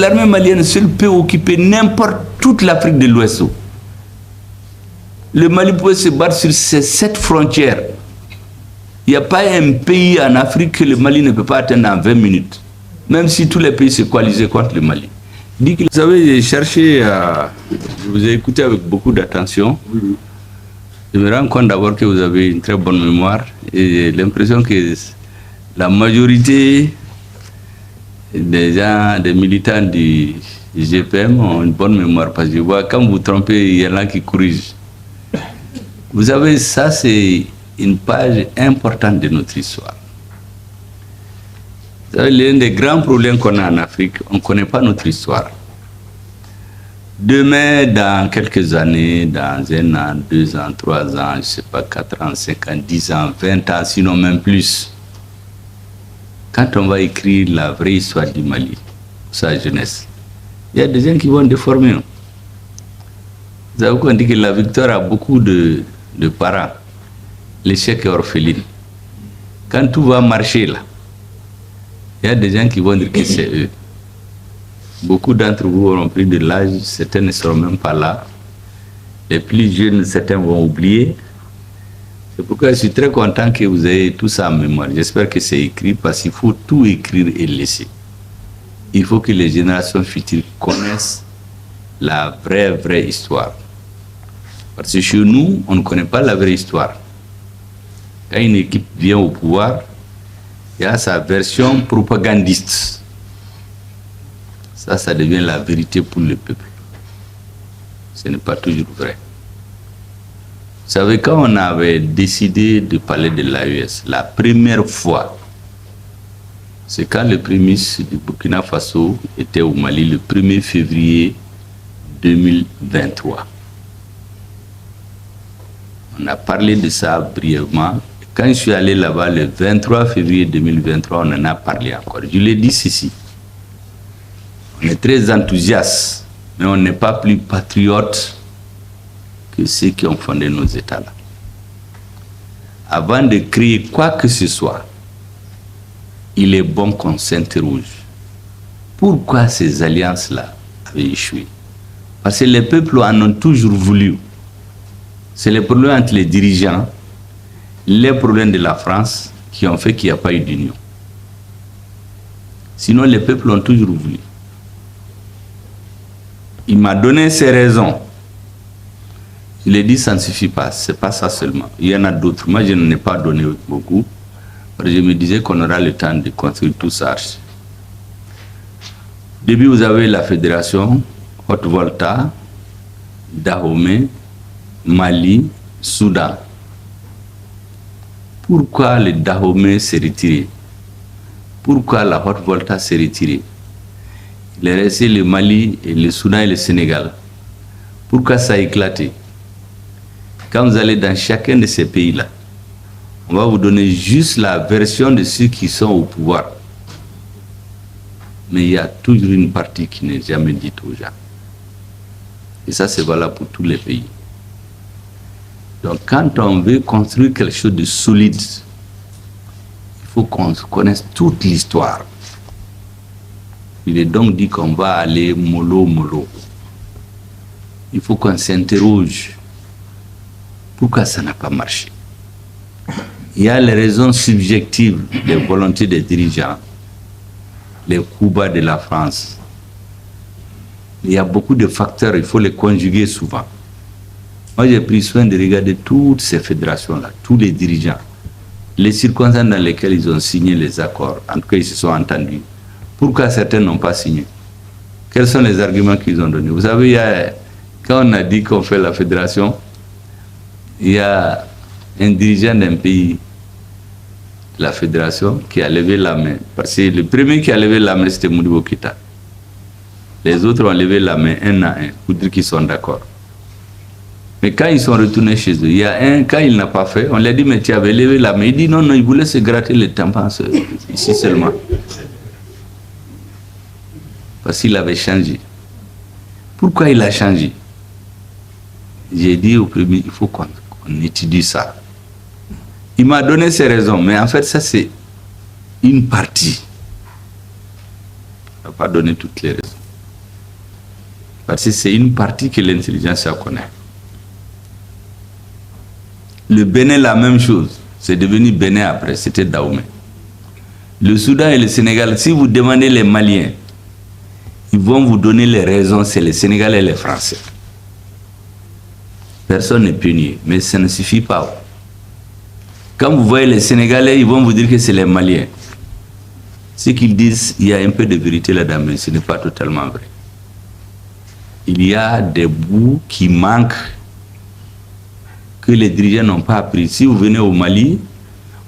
L'armée malienne seule peut occuper n'importe toute l'Afrique de l'Ouest. Le Mali peut se battre sur ces 7 frontières. Il n'y a pas un pays en Afrique que le Mali ne peut pas atteindre en 20 minutes. Même si tous les pays se coalisaient contre le Mali. Vous savez, j'ai cherché je vous ai écouté avec beaucoup d'attention. Je me rends compte d'abord que vous avez une très bonne mémoire. Et j'ai l'impression que la majorité des gens, des militants du GPM ont une bonne mémoire. Parce que je vois, quand vous trompez, il y en a qui corrigent. Vous savez, ça c'est une page importante de notre histoire. Vous savez, l'un des grands problèmes qu'on a en Afrique, on ne connaît pas notre histoire. Demain, dans quelques années, dans 1 an, 2 ans, 3 ans, je ne sais pas, 4 ans, 5 ans, 10 ans, 20 ans, sinon même plus, quand on va écrire la vraie histoire du Mali, sa jeunesse, il y a des gens qui vont déformer. Vous savez qu'on dit que la victoire a beaucoup de parents. L'échec est orpheline. Quand tout va marcher là, il y a des gens qui vont dire que c'est eux. Beaucoup d'entre vous auront pris de l'âge, certains ne seront même pas là. Les plus jeunes, certains vont oublier. C'est pourquoi je suis très content que vous ayez tout ça en mémoire. J'espère que c'est écrit parce qu'il faut tout écrire et laisser. Il faut que les générations futures connaissent la vraie histoire. Parce que chez nous, on ne connaît pas la vraie histoire. Quand une équipe vient au pouvoir, il y a sa version propagandiste. Ça devient la vérité pour le peuple. Ce n'est pas toujours vrai. Vous savez, quand on avait décidé de parler de l'AES, la première fois, c'est quand le premier ministre du Burkina Faso était au Mali le 1er février 2023. On a parlé de ça brièvement. Quand je suis allé là-bas le 23 février 2023, on en a parlé encore. Je l'ai dit ceci. On est très enthousiaste, mais on n'est pas plus patriote que ceux qui ont fondé nos États-là. Avant de créer quoi que ce soit, il est bon qu'on s'interroge. Pourquoi ces alliances-là avaient échoué? Parce que les peuples en ont toujours voulu. C'est les problèmes entre les dirigeants, les problèmes de la France qui ont fait qu'il n'y a pas eu d'union. Sinon, les peuples ont toujours voulu. Il m'a donné ses raisons. Je l'ai dit, ça ne suffit pas. Ce n'est pas ça seulement. Il y en a d'autres. Moi, je n'en ai pas donné beaucoup. Je me disais qu'on aura le temps de construire tout ça. Au début, vous avez la fédération, Haute-Volta, Dahomey, Mali, Soudan. Pourquoi le Dahomey s'est retiré? Pourquoi la Haute-Volta s'est retirée? Il est resté le Mali, et le Soudan et le Sénégal. Pourquoi ça a éclaté? Quand vous allez dans chacun de ces pays-là, on va vous donner juste la version de ceux qui sont au pouvoir. Mais il y a toujours une partie qui n'est jamais dite aux gens. Et ça, c'est valable pour tous les pays. Donc, quand on veut construire quelque chose de solide, il faut qu'on connaisse toute l'histoire. Il est donc dit qu'on va aller mollo. Il faut qu'on s'interroge. Pourquoi ça n'a pas marché? Il y a les raisons subjectives, les volontés des dirigeants, les coups bas de la France. Il y a beaucoup de facteurs, il faut les conjuguer souvent. Moi, j'ai pris soin de regarder toutes ces fédérations-là, tous les dirigeants, les circonstances dans lesquelles ils ont signé les accords, en tout cas ils se sont entendus. Pourquoi certains n'ont pas signé? Quels sont les arguments qu'ils ont donnés? Vous savez, quand on a dit qu'on fait la fédération, il y a un dirigeant d'un pays, la fédération, qui a levé la main. Parce que le premier qui a levé la main, c'était Modibo Keïta. Les autres ont levé la main un à un pour dire qu'ils sont d'accord. Mais quand ils sont retournés chez eux, il y a un, quand il n'a pas fait, on lui a dit, mais tu avais levé la main. Il dit, non, il voulait se gratter les tampons ici seulement. Parce qu'il avait changé. Pourquoi il a changé? J'ai dit au premier, il faut qu'on étudie ça. Il m'a donné ses raisons, mais en fait, ça c'est une partie. Il n'a pas donné toutes les raisons. Parce que c'est une partie que l'intelligence connaît. Le Bénin, la même chose. C'est devenu Bénin après, c'était Dahomey. Le Soudan et le Sénégal, si vous demandez les Maliens, ils vont vous donner les raisons, c'est les Sénégalais et les Français. Personne n'est puni, mais ça ne suffit pas. Quand vous voyez les Sénégalais, ils vont vous dire que c'est les Maliens. Ce qu'ils disent, il y a un peu de vérité là-dedans, mais ce n'est pas totalement vrai. Il y a des bouts qui manquent, que les dirigeants n'ont pas appris. Si vous venez au Mali,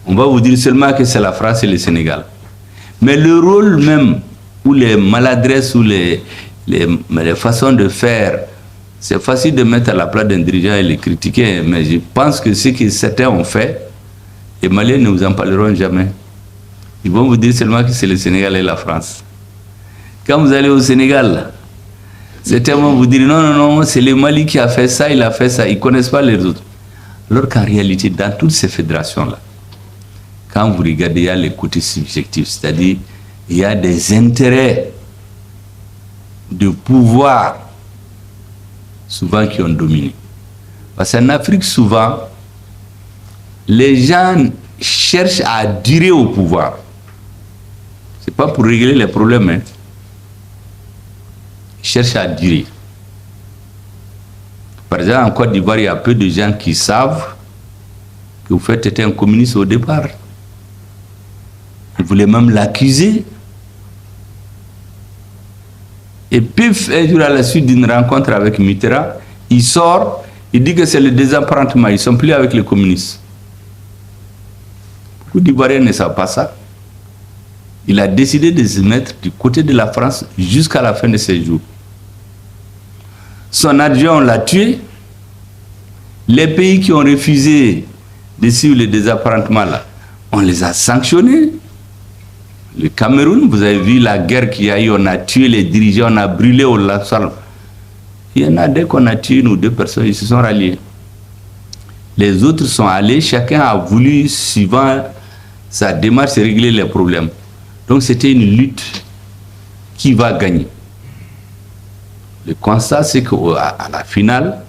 on va vous dire seulement que c'est la France et le Sénégal. Mais le rôle même, ou les maladresses, ou les façons de faire, c'est facile de mettre à la place d'un dirigeant et les critiquer, mais je pense que ce que certains ont fait, les Maliens ne vous en parleront jamais. Ils vont vous dire seulement que c'est le Sénégal et la France. Quand vous allez au Sénégal, certains vont vous dire non, non, non, c'est le Mali qui a fait ça, il a fait ça. Ils ne connaissent pas les autres. Alors qu'en réalité, dans toutes ces fédérations-là, quand vous regardez, il y a les côtés subjectifs, c'est-à-dire il y a des intérêts de pouvoir souvent qui ont dominé. Parce qu'en Afrique, souvent, les gens cherchent à durer au pouvoir. Ce n'est pas pour régler les problèmes, hein. Ils cherchent à durer. Par exemple, en Côte d'Ivoire, il y a peu de gens qui savent que vous faites être un communiste au départ. Ils voulaient même l'accuser. Et puis, un jour, à la suite d'une rencontre avec Mitterrand, il sort, il dit que c'est le désapprentement, ils ne sont plus avec les communistes. Beaucoup d'Ivoiriens ne savent pas ça. Il a décidé de se mettre du côté de la France jusqu'à la fin de ses jours. Son adjoint l'a tué. Les pays qui ont refusé de suivre le désapparentement là, on les a sanctionnés. Le Cameroun, vous avez vu la guerre qu'il y a eu, on a tué les dirigeants, on a brûlé au Lassal. Il y en a, dès qu'on a tué une ou deux personnes, ils se sont ralliés. Les autres sont allés, chacun a voulu, suivant sa démarche, régler les problèmes. Donc c'était une lutte. Qui va gagner? Le constat, c'est qu'à la finale,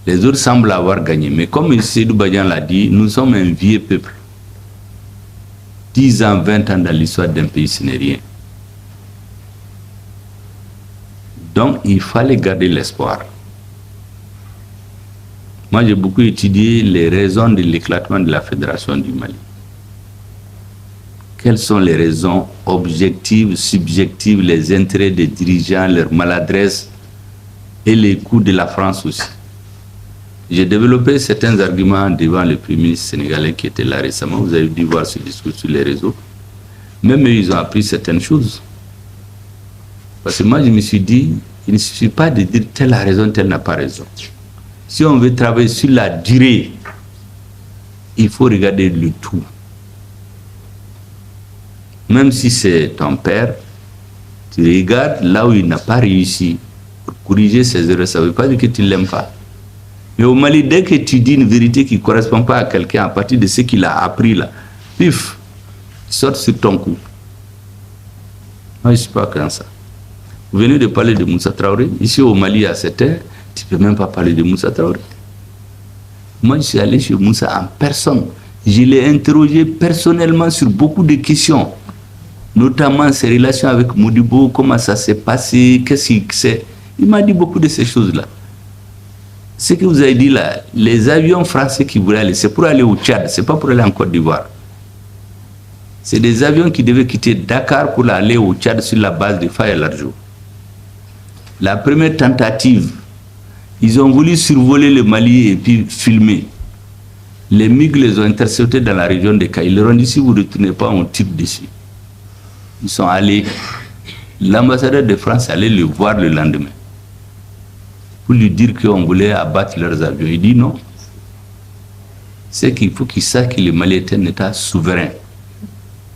les autres semblent avoir gagné. Mais comme M. Seydou Badian l'a dit, nous sommes un vieux peuple. 10 ans, 20 ans dans l'histoire d'un pays, ce n'est rien. Donc, il fallait garder l'espoir. Moi, j'ai beaucoup étudié les raisons de l'éclatement de la Fédération du Mali. Quelles sont les raisons objectives, subjectives, les intérêts des dirigeants, leur maladresse et les coûts de la France aussi. J'ai développé certains arguments devant le Premier ministre sénégalais qui était là récemment. Vous avez dû voir ce discours sur les réseaux. Même eux, ils ont appris certaines choses. Parce que moi, je me suis dit, il ne suffit pas de dire telle a raison, telle n'a pas raison. Si on veut travailler sur la durée, il faut regarder le tout. Même si c'est ton père, tu regardes là où il n'a pas réussi pour corriger ses erreurs. Ça ne veut pas dire que tu ne l'aimes pas. Mais au Mali, dès que tu dis une vérité qui ne correspond pas à quelqu'un à partir de ce qu'il a appris là, pif, il sort sur ton coup. Moi, je ne suis pas comme ça. Vous venez de parler de Moussa Traoré. Ici au Mali, à cette heure, tu ne peux même pas parler de Moussa Traoré. Moi, je suis allé chez Moussa en personne. Je l'ai interrogé personnellement sur beaucoup de questions, notamment ses relations avec Modibo, comment ça s'est passé, qu'est-ce qu'il sait. Il m'a dit beaucoup de ces choses-là. Ce que vous avez dit là, les avions français qui voulaient aller, c'est pour aller au Tchad, c'est pas pour aller en Côte d'Ivoire. C'est des avions qui devaient quitter Dakar pour aller au Tchad sur la base de Faye Larjo. La première tentative, ils ont voulu survoler le Mali et puis filmer. Les MiG les ont interceptés dans la région de Kaï. Ils leur ont dit, si vous ne retournez pas, on tire dessus. Ils sont allés, l'ambassadeur de France allait le voir le lendemain pour lui dire qu'on voulait abattre leurs avions. Il dit non. C'est qu'il faut qu'ils sachent que le Mali est un État souverain.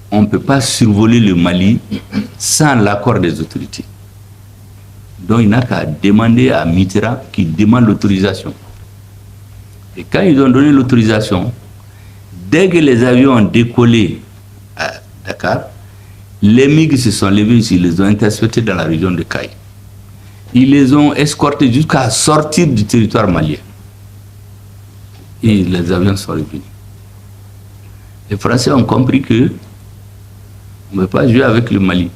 On ne peut pas survoler le Mali sans l'accord des autorités. Donc il n'a qu'à demander à Mitterrand qui demande l'autorisation. Et quand ils ont donné l'autorisation, dès que les avions ont décollé à Dakar, les MiG se sont levés ici, ils les ont interceptés dans la région de Kaï. Ils les ont escortés jusqu'à sortir du territoire malien. Et les avions sont revenus. Les Français ont compris que on ne peut pas jouer avec le Mali.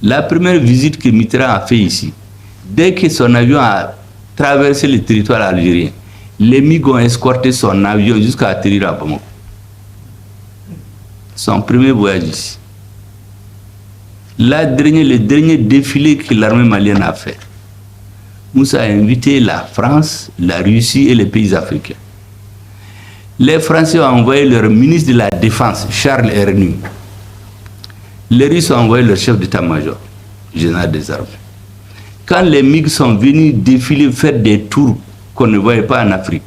La première visite que Mitterrand a fait ici, dès que son avion a traversé le territoire algérien, les MiG ont escorté son avion jusqu'à atterrir à Bamako. Son premier voyage ici. Le dernier défilé que l'armée malienne a fait, Moussa a invité la France, la Russie et les pays africains. Les Français ont envoyé leur ministre de la Défense, Charles Hernu. Les Russes ont envoyé leur chef d'état-major, général des armées. Quand les MiG sont venus défiler, faire des tours qu'on ne voyait pas en Afrique,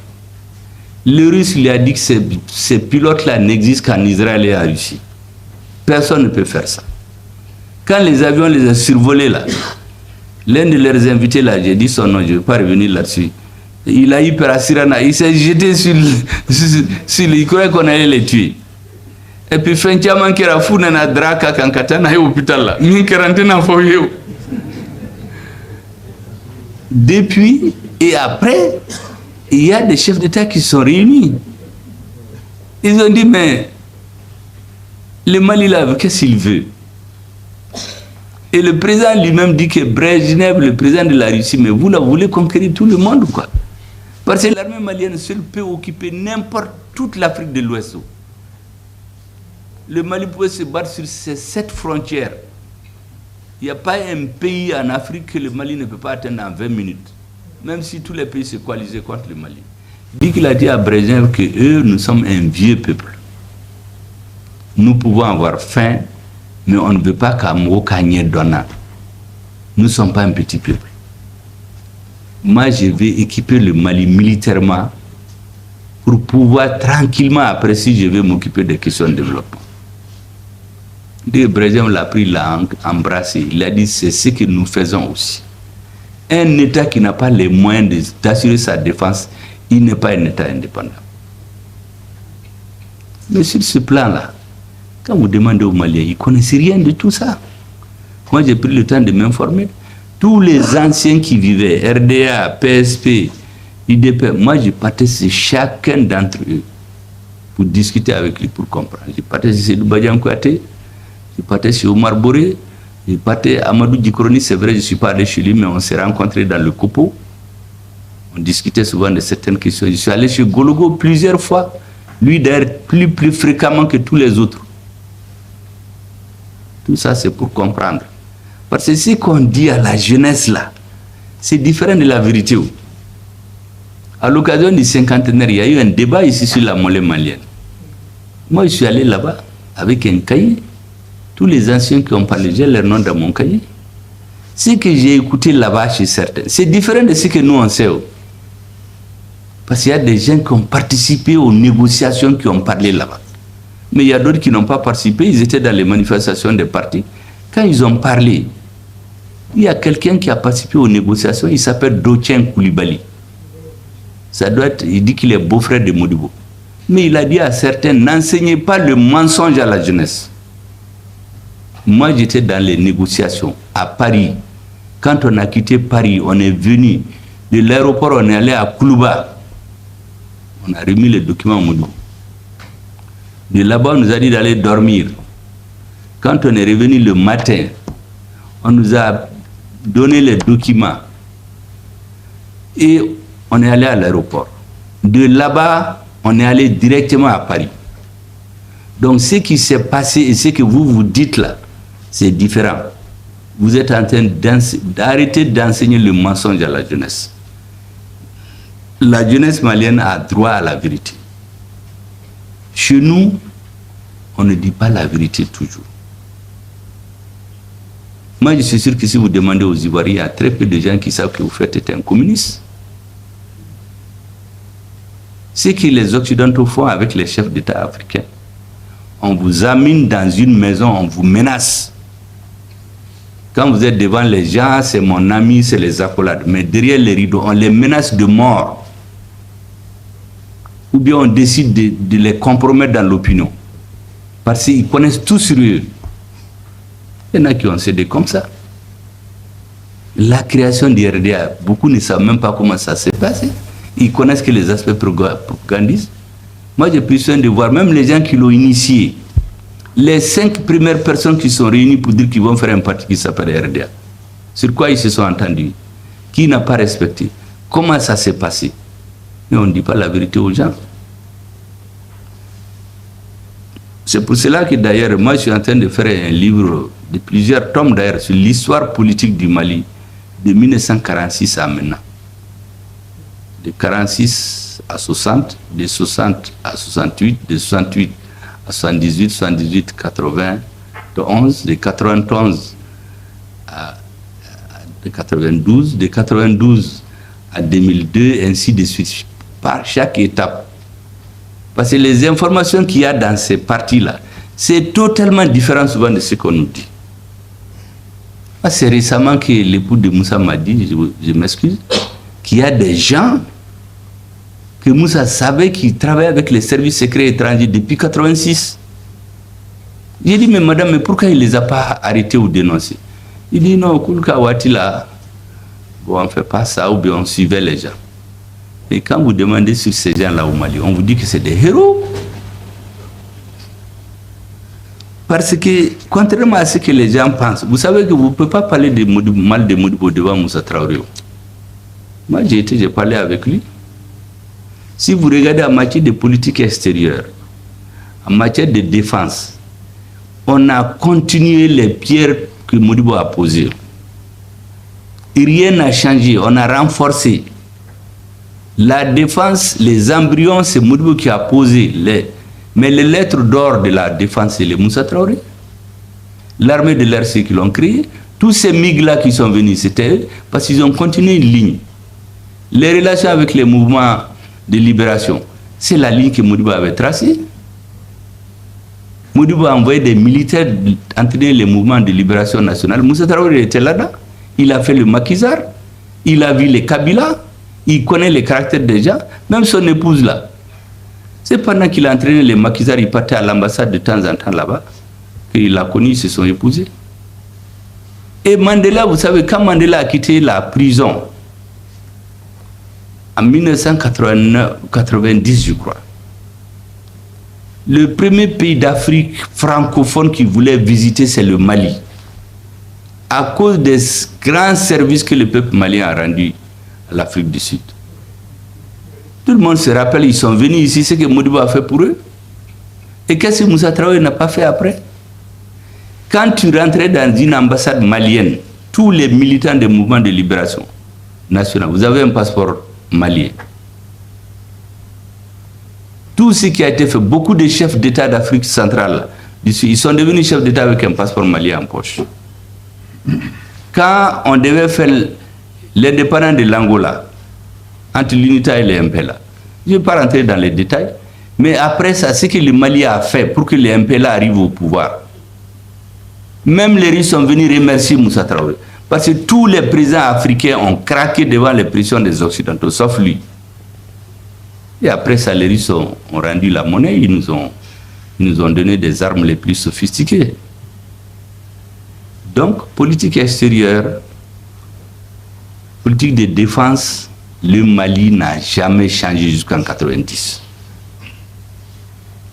le Russe lui a dit que ces pilotes-là n'existent qu'en Israël et en Russie. Personne ne peut faire ça. Quand les avions les ont survolés là, l'un de leurs invités là, j'ai dit son nom, je ne vais pas revenir là-dessus. Il a eu peur à Sirana, il s'est jeté sur il croyait qu'on allait les tuer. Et puis Fentiaman qui a fou dans draka quand katana est hôpital là, ni quarantaine en foyer. Depuis et après, il y a des chefs d'État qui sont réunis. Ils ont dit mais le Mali là, qu'est-ce qu'il veut? Et le président lui-même dit que Brejnev, le président de la Russie, mais vous là, vous voulez conquérir tout le monde ou quoi? Parce que l'armée malienne seule peut occuper n'importe toute l'Afrique de l'Ouest. Le Mali pouvait se battre sur ces 7 frontières. Il n'y a pas un pays en Afrique que le Mali ne peut pas atteindre en 20 minutes. Même si tous les pays se coalisaient contre le Mali. Il dit qu'il a dit à Brejnev que eux, nous sommes un vieux peuple. Nous pouvons avoir faim, mais on ne veut pas qu'à Mokanye Donna. Nous ne sommes pas un petit peuple. Moi, je vais équiper le Mali militairement pour pouvoir tranquillement, après, si je vais m'occuper des questions de développement. Brejnev l'a pris, l'a embrassé. Il a dit, c'est ce que nous faisons aussi. Un État qui n'a pas les moyens d'assurer sa défense, il n'est pas un État indépendant. Mais sur ce plan-là, quand vous demandez aux Maliens, ils ne connaissent rien de tout ça. Moi, j'ai pris le temps de m'informer. Tous les anciens qui vivaient, RDA, PSP, IDP, moi, je partais chez chacun d'entre eux pour discuter avec lui, pour comprendre. Je partais chez Seydou Badian Kouyaté, je partais chez Omar Boré, je partais à Amadou Djikroni, c'est vrai, je ne suis pas allé chez lui, mais on s'est rencontrés dans le Kopo. On discutait souvent de certaines questions. Je suis allé chez Gologo plusieurs fois, lui d'ailleurs plus fréquemment que tous les autres. Tout ça, c'est pour comprendre. Parce que ce qu'on dit à la jeunesse là, c'est différent de la vérité. À l'occasion du cinquantenaire, il y a eu un débat ici sur la monnaie malienne. Moi, je suis allé là-bas avec un cahier. Tous les anciens qui ont parlé, j'ai leur nom dans mon cahier. Ce que j'ai écouté là-bas chez certains, c'est différent de ce que nous on sait. Parce qu'il y a des gens qui ont participé aux négociations qui ont parlé là-bas. Mais il y a d'autres qui n'ont pas participé, ils étaient dans les manifestations des partis. Quand ils ont parlé, il y a quelqu'un qui a participé aux négociations, il s'appelle Dotien Koulibaly. Ça doit être, il dit qu'il est beau-frère de Modibo. Mais il a dit à certains, n'enseignez pas le mensonge à la jeunesse. Moi, j'étais dans les négociations à Paris. Quand on a quitté Paris, on est venu de l'aéroport, on est allé à Koulouba. On a remis les documents à Modibo. De là-bas, on nous a dit d'aller dormir. Quand on est revenu le matin, on nous a donné les documents. Et on est allé à l'aéroport. De là-bas, on est allé directement à Paris. Donc ce qui s'est passé et ce que vous dites là, c'est différent. Vous êtes en train d'arrêter d'enseigner le mensonge à la jeunesse. La jeunesse malienne a droit à la vérité. Chez nous, on ne dit pas la vérité toujours. Moi, je suis sûr que si vous demandez aux Ivoiriens, il y a très peu de gens qui savent que vous faites un communiste. Ce que les Occidentaux font avec les chefs d'État africains, on vous amène dans une maison, on vous menace. Quand vous êtes devant les gens, c'est mon ami, c'est les accolades. Mais derrière les rideaux, on les menace de mort. Ou bien on décide de les compromettre dans l'opinion. Parce qu'ils connaissent tout sur eux. Il y en a qui ont cédé comme ça. La création du RDA, beaucoup ne savent même pas comment ça s'est passé. Ils connaissent que les aspects propagandistes. Moi, j'ai pris soin de voir même les gens qui l'ont initié. Les 5 premières personnes qui sont réunies pour dire qu'ils vont faire un parti qui s'appelle RDA. Sur quoi ils se sont entendus? Qui n'a pas respecté? Comment ça s'est passé? Mais on ne dit pas la vérité aux gens. C'est pour cela que d'ailleurs, moi je suis en train de faire un livre de plusieurs tomes d'ailleurs sur l'histoire politique du Mali de 1946 à maintenant. De 46 à 60, de 60 à 68, de 68 à 78, 78, 80, de 11, de 91 à 92, de 92 à 2002, ainsi de suite, par chaque étape. Parce que les informations qu'il y a dans ces parties-là, c'est totalement différent souvent de ce qu'on nous dit. C'est récemment que l'époux de Moussa m'a dit, je m'excuse, qu'il y a des gens que Moussa savait qui travaillaient avec les services secrets étrangers depuis 1986. J'ai dit, mais madame, mais pourquoi il ne les a pas arrêtés ou dénoncés? Il dit, non, Koulka Watila, bon, on ne fait pas ça, ou bien on suivait les gens. Et quand vous demandez sur ces gens-là au Mali, on vous dit que c'est des héros. Parce que, contrairement à ce que les gens pensent, vous savez que vous ne pouvez pas parler de mal de Modibo devant Moussa Traoré. Moi, j'ai parlé avec lui. Si vous regardez en matière de politique extérieure, en matière de défense, on a continué les pierres que Modibo a posées. Et rien n'a changé, on a renforcé. La défense, les embryons, c'est Modibo qui a posé. Mais les lettres d'or de la défense, c'est les Moussa Traoré. L'armée de l'air, c'est qui l'ont créé. Tous ces MIG-là qui sont venus, c'était eux, parce qu'ils ont continué une ligne. Les relations avec les mouvements de libération, c'est la ligne que Modibo avait tracée. Modibo a envoyé des militaires entraîner les mouvements de libération nationale. Moussa Traoré était là-dedans. Il a fait le maquisard. Il a vu les Kabila. Il connaît les caractères des gens. Même son épouse là. C'est pendant qu'il a entraîné les maquisards, il partait à l'ambassade de temps en temps là-bas. Il a connu, ils se sont épousés. Et Mandela, vous savez, quand Mandela a quitté la prison, en 1990, je crois, le premier pays d'Afrique francophone qu'il voulait visiter, c'est le Mali. À cause des grands services que le peuple malien a rendus à l'Afrique du Sud. Tout le monde se rappelle, ils sont venus ici, ce que Modibo a fait pour eux. Et qu'est-ce que Moussa Traoré n'a pas fait après? Quand tu rentrais dans une ambassade malienne, tous les militants des mouvements de libération nationale, vous avez un passeport malien. Tout ce qui a été fait, beaucoup de chefs d'État d'Afrique centrale, ils sont devenus chefs d'État avec un passeport malien en poche. Quand on devait faire l'indépendance de l'Angola, entre l'UNITA et les MPLA, je ne vais pas rentrer dans les détails, mais après ça, ce que le Mali a fait pour que les MPLA arrivent au pouvoir, même les Russes sont venus remercier Moussa Traoré, parce que tous les présidents africains ont craqué devant les pressions des Occidentaux, sauf lui. Et après ça, les Russes ont rendu la monnaie, ils nous ont donné des armes les plus sophistiquées. Donc, politique extérieure, politique de défense, le Mali n'a jamais changé jusqu'en 1990.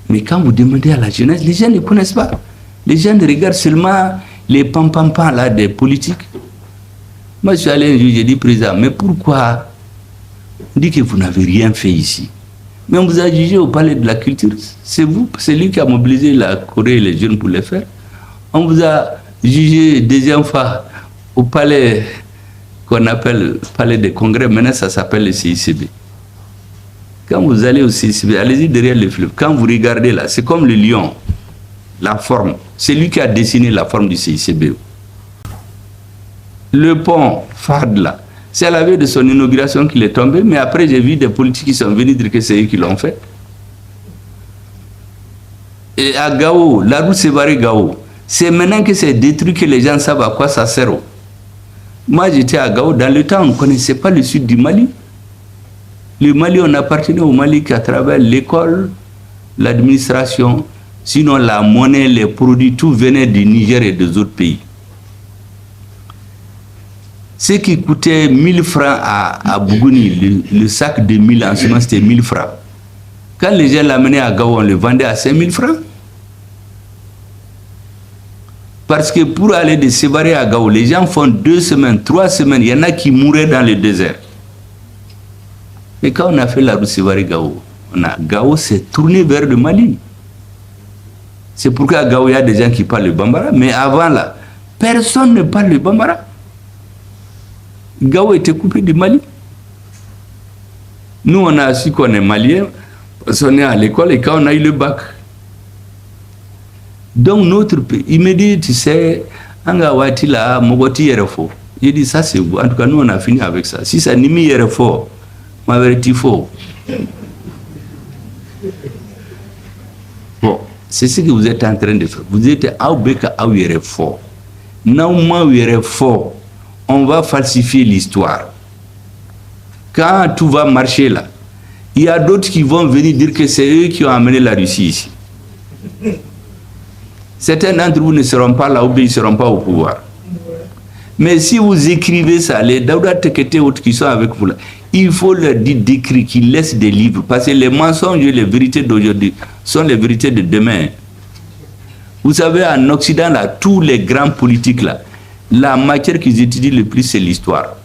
Mais quand vous demandez à la jeunesse, les gens ne connaissent pas. Les gens regardent seulement les pam-pam-pam là des politiques. Moi, je suis allé un jour, j'ai dit, président, mais pourquoi on dit que vous n'avez rien fait ici? Mais on vous a jugé au palais de la culture. C'est vous, c'est lui qui a mobilisé la Corée et les jeunes pour le faire. On vous a jugé deuxième fois au palais qu'on appelle palais des congrès. Maintenant, ça s'appelle le CICB. Quand vous allez au CICB, allez-y derrière le fleuve. Quand vous regardez là, c'est comme le lion, la forme. C'est lui qui a dessiné la forme du CICB. Le pont Fad là, c'est à la veille de son inauguration qu'il est tombé, mais après j'ai vu des politiques qui sont venus dire que c'est eux qui l'ont fait. Et à Gao, la route Sévaré-Gao, c'est maintenant que c'est détruit que les gens savent à quoi ça sert. Moi j'étais à Gao, dans le temps on ne connaissait pas le sud du Mali. Le Mali, on appartenait au Mali qu'à travers l'école, l'administration, sinon la monnaie, les produits, tout venait du Niger et des autres pays. Ce qui coûtait 1000 francs à Bougouni, le sac de 1000 en ce moment, c'était 1000 francs. Quand les gens l'amenaient à Gao, on le vendait à 5000 francs. Parce que pour aller de Sévaré à Gao, les gens font 2 semaines, 3 semaines. Il y en a qui mouraient dans le désert. Mais quand on a fait la route Sévaré-Gao, Gao s'est tourné vers le Mali. C'est pourquoi à Gao, il y a des gens qui parlent le Bambara. Mais avant là, personne ne parle le Bambara. Gao était coupé du Mali. Nous, on a su qu'on est malien, parce qu'on est à l'école et quand on a eu le bac. Donc, notre pays, il me dit, tu sais, Angawati là, Mogoti Yerefo. Il dit, ça c'est vous. En tout cas, nous, on a fini avec ça. Si ça n'imi Yerefo, ma vérité faux. Bon, c'est ce que vous êtes en train de faire. Vous êtes à Oubeka, à Yerefo. Non, Yerefo. On va falsifier l'histoire. Quand tout va marcher là, il y a d'autres qui vont venir dire que c'est eux qui ont amené la Russie ici. Certains d'entre vous ne seront pas là ou bien ils ne seront pas au pouvoir. Mais si vous écrivez ça, les Daouda Tekete autres qui sont avec vous là, il faut leur dire d'écrire, qu'ils laissent des livres. Parce que les mensonges et les vérités d'aujourd'hui sont les vérités de demain. Vous savez, en Occident, là, tous les grands politiques là, la matière qu'ils étudient le plus, c'est l'histoire.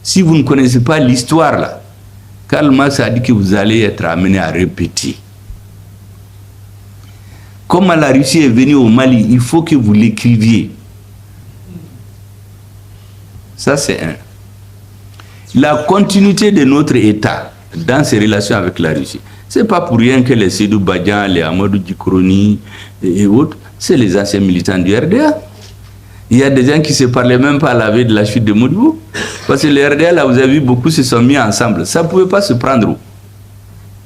Si vous ne connaissez pas l'histoire, là, Karl Marx a dit que vous allez être amené à répéter. Comment la Russie est venue au Mali, il faut que vous l'écriviez. Ça, c'est un. La continuité de notre État dans ses relations avec la Russie. Ce n'est pas pour rien que les Sédou Badian, les Amadou Djikroni et autres, c'est les anciens militants du RDA. Il y a des gens qui ne se parlaient même pas à la veille de la chute de Modibo. Parce que les RDA, là, vous avez vu, beaucoup se sont mis ensemble. Ça ne pouvait pas se prendre.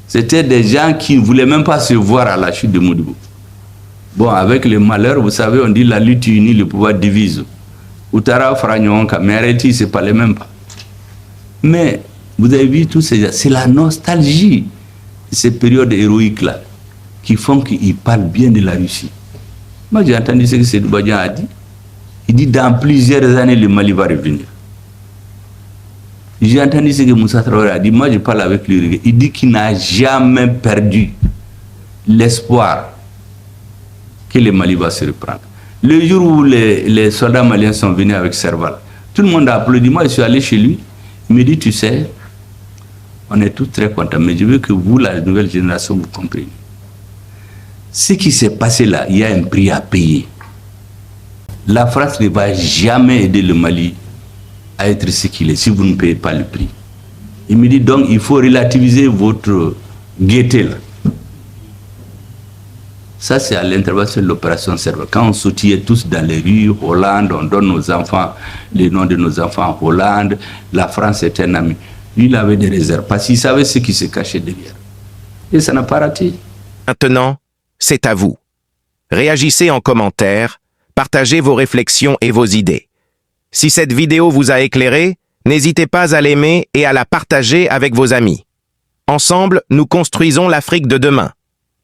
C'était des gens qui ne voulaient même pas se voir à la chute de Modibo. Bon, avec le malheur, vous savez, on dit la lutte unie, le pouvoir divise. Outara, Fragnonka, mais arrêtez, ils ne se parlaient même pas. Mais, vous avez vu, tout c'est la nostalgie de ces périodes héroïques-là qui font qu'ils parlent bien de la Russie. Moi, j'ai entendu ce que Sédou Badian a dit. Il dit dans plusieurs années, le Mali va revenir. J'ai entendu ce que Moussa Traoré a dit. Moi, je parle avec lui. Il dit qu'il n'a jamais perdu l'espoir que le Mali va se reprendre. Le jour où les soldats maliens sont venus avec Serval, tout le monde a applaudi. Moi, je suis allé chez lui. Il me dit, tu sais, on est tous très contents, mais je veux que vous, la nouvelle génération, vous compreniez. Ce qui s'est passé là, il y a un prix à payer. La France ne va jamais aider le Mali à être ce qu'il est si vous ne payez pas le prix. Il me dit donc il faut relativiser votre gaieté là. Ça c'est à l'intervention de l'opération Serval. Quand on sautillait tous dans les rues, Hollande, on donne nos enfants, les noms de nos enfants à Hollande, la France est un ami. Lui il avait des réserves parce qu'il savait ce qui se cachait derrière. Et ça n'a pas raté. Maintenant, c'est à vous. Réagissez en commentaire. Partagez vos réflexions et vos idées. Si cette vidéo vous a éclairé, n'hésitez pas à l'aimer et à la partager avec vos amis. Ensemble, nous construisons l'Afrique de demain.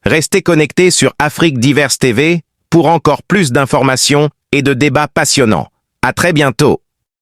Restez connectés sur Afrique Diverse TV pour encore plus d'informations et de débats passionnants. À très bientôt.